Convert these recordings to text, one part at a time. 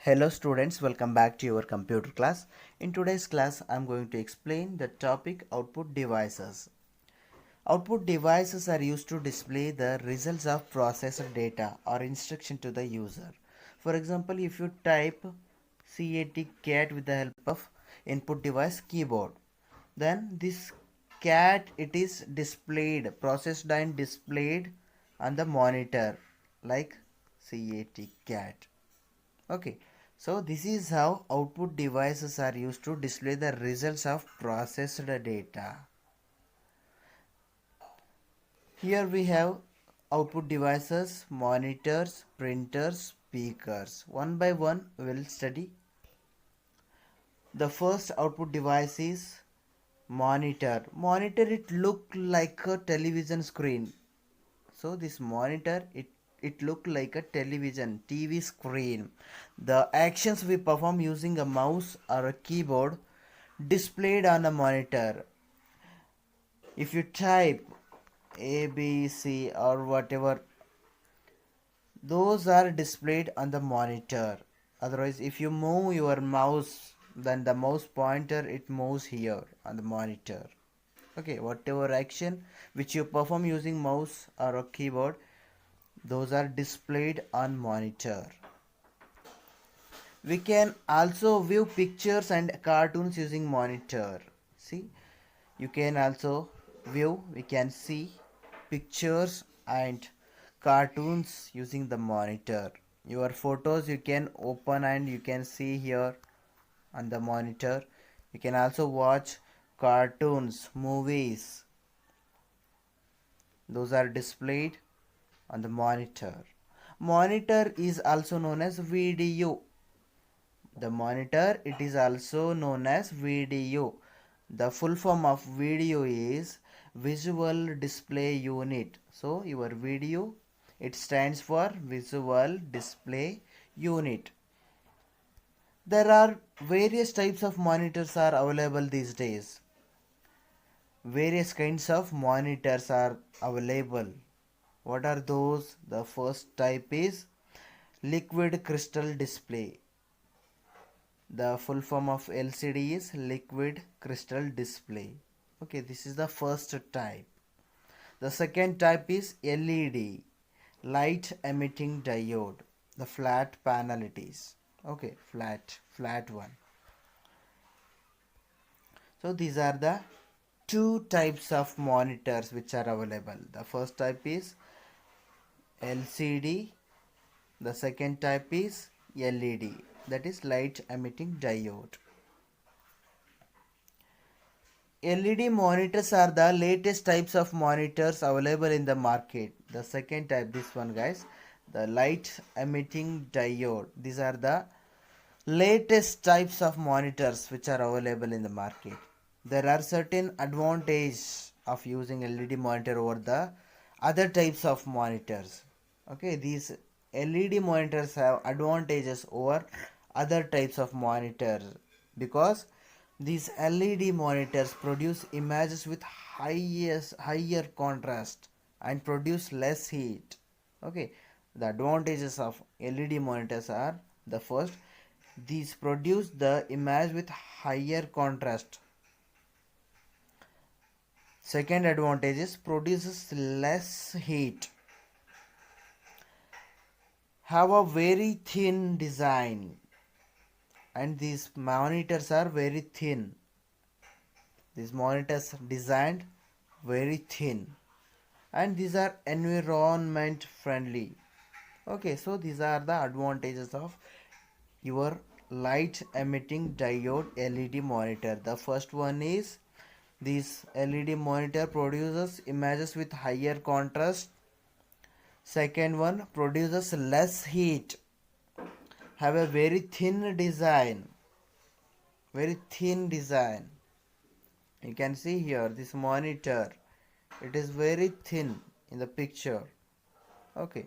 Hello students, welcome back to your computer class. In today's class, I am going to explain the topic output devices. Output devices are used to display the results of processed data or instruction to the user. For example, if you type cat with the help of input device keyboard, then this cat it is displayed, processed and displayed on the monitor like cat. Okay, so this is how output devices are used to display the results of processed data. Here we have output devices, monitors, printers, speakers. One by one we will study. The first output device is monitor. Monitor it look like a television screen. So this monitor it look like a television TV screen. The actions we perform using a mouse or a keyboard displayed on a monitor. If you type A, B, C or whatever, those are displayed on the monitor. Otherwise, if you move your mouse, then the mouse pointer it moves here on the monitor. Okay, whatever action which you perform using mouse or a keyboard, those are displayed on monitor. We can also view pictures and cartoons using monitor. See, you can also view, we can see pictures and cartoons using the monitor. Your photos you can open and you can see here on the monitor. You can also watch cartoons, movies. Those are displayed on the monitor. Monitor is also known as video. The monitor it is also known as video. The full form of video is visual display unit. So your video it stands for visual display unit. There are various types of monitors are available these days. Various kinds of monitors are available. What are those? The first type is liquid crystal display. The full form of LCD is liquid crystal display. Okay, this is the first type. The second type is LED, light emitting diode. The flat panel it is. Okay, flat one. So these are the two types of monitors which are available. The first type is LCD. The second type is LED, that is light emitting diode. LED monitors are the latest types of monitors available in the market. The second type, this one guys, the light emitting diode. These are the latest types of monitors which are available in the market. There are certain advantages of using LED monitor over the other types of monitors. Okay, these LED monitors have advantages over other types of monitors because these LED monitors produce images with higher contrast and produce less heat. Okay, the advantages of LED monitors are the first, these produce the image with higher contrast. Second advantage is produces less heat. Have a very thin design, and these monitors are very thin. These monitors designed very thin, and these are environment friendly. Okay, so these are the advantages of your light emitting diode LED monitor. The first one is this LED monitor produces images with higher contrast. Second one, produces less heat, have a very thin design, very thin design. You can see here this monitor, it is very thin in the picture. Okay,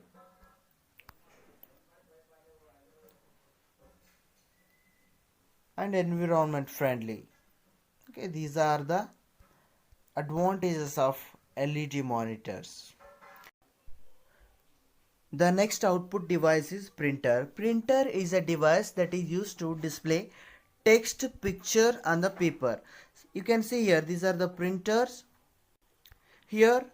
and environment friendly. Okay, these are the advantages of LED monitors. The next output device is printer. Printer is a device that is used to display text, picture on the paper. You can see here, these are the printers. Here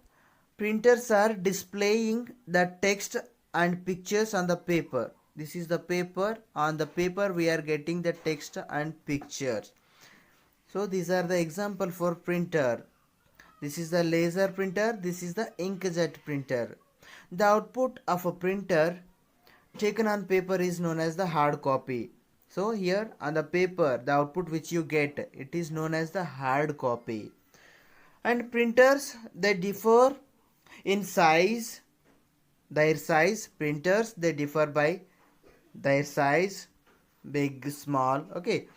printers are displaying the text and pictures on the paper. This is the paper. On the paper we are getting the text and pictures. So these are the example for printer. This is the laser printer. This is the inkjet printer. The output of a printer taken on paper is known as the hard copy. So here on the paper, the output which you get, it is known as the hard copy. And printers, they differ in size. Their size, printers, they differ by their size, big, small, okay,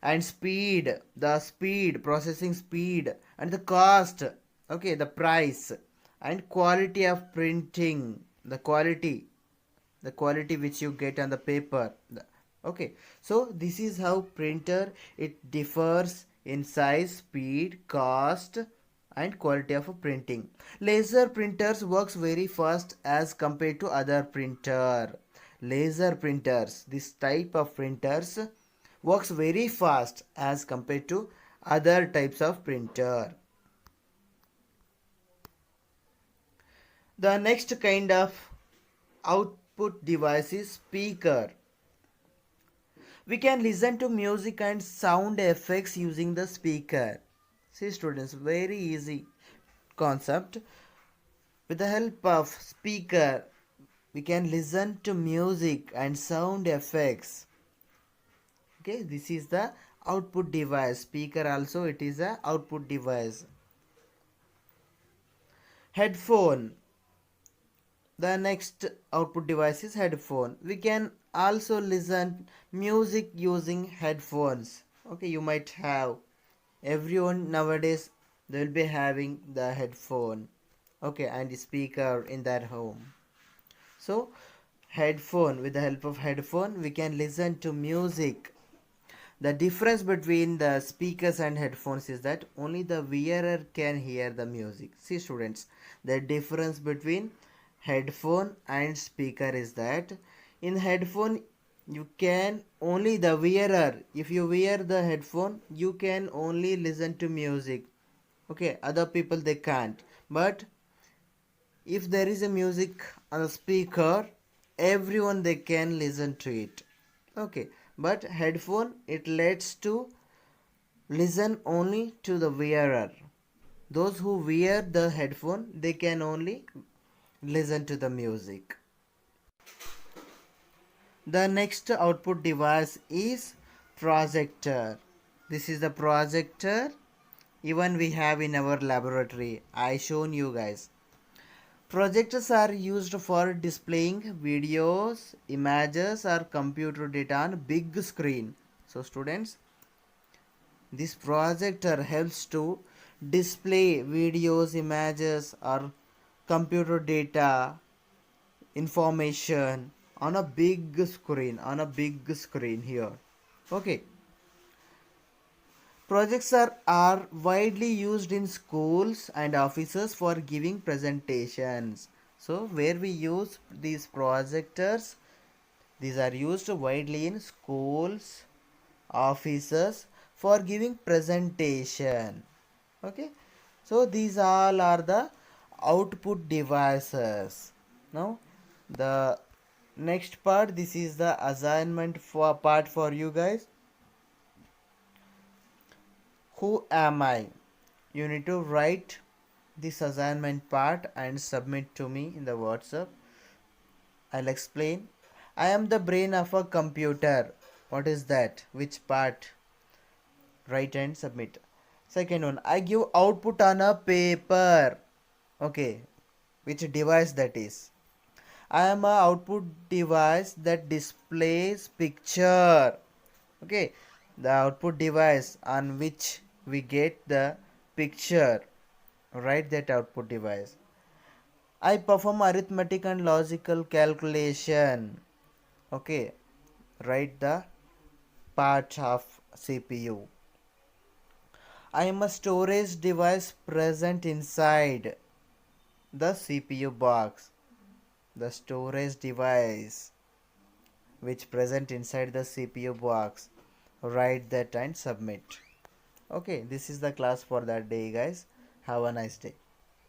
and speed, the speed, processing speed, and the cost, okay, the price, and quality of printing, the quality which you get on the paper. Okay, so this is how printer, it differs in size, speed, cost, and quality of printing. Laser printers works very fast as compared to other printer. Laser printers, this type of printers works very fast as compared to other types of printer. The next kind of output device is speaker. We can listen to music and sound effects using the speaker. See students, very easy concept. With the help of speaker, we can listen to music and sound effects. Okay, this is the output device. Speaker also, it is a output device. Headphone. The next output device is headphone. We can also listen music using headphones. Okay, you might have, everyone nowadays, they will be having the headphone, okay, and the speaker in their home. So headphone, with the help of headphone we can listen to music. The difference between the speakers and headphones is that only the wearer can hear the music. See students, the difference between headphone and speaker is that in headphone you can only the wearer, if you wear the headphone you can only listen to music, okay, other people they can't. But if there is a music on the speaker, everyone they can listen to it, okay. But headphone, it lets to listen only to the wearer. Those who wear the headphone, they can only listen to the music. The next output device is projector. This is the projector, even we have in our laboratory. I shown you guys. Projectors are used for displaying videos, images, or computer data on big screen. So students, this projector helps to display videos, images, or computer data, information on a big screen here, okay. Projectors are widely used in schools and offices for giving presentations. So where we use these projectors, these are used widely in schools, offices for giving presentation, okay. So these all are the output devices. Now the next part, this is the assignment for part for you guys. Who am I? You need to write this assignment part and submit to me in the WhatsApp. I'll explain. I am the brain of a computer. What is that? Which part? Write and submit. Second one, I give output on a paper. Okay, which device that is? I am a output device that displays picture. Okay, the output device on which we get the picture. Write that output device. I perform arithmetic and logical calculation. Okay, write the part of CPU. I am a storage device present inside the CPU box. the storage device which present inside the CPU box. Write that and submit. Okay, this is the class for that day, guys. Have a nice day.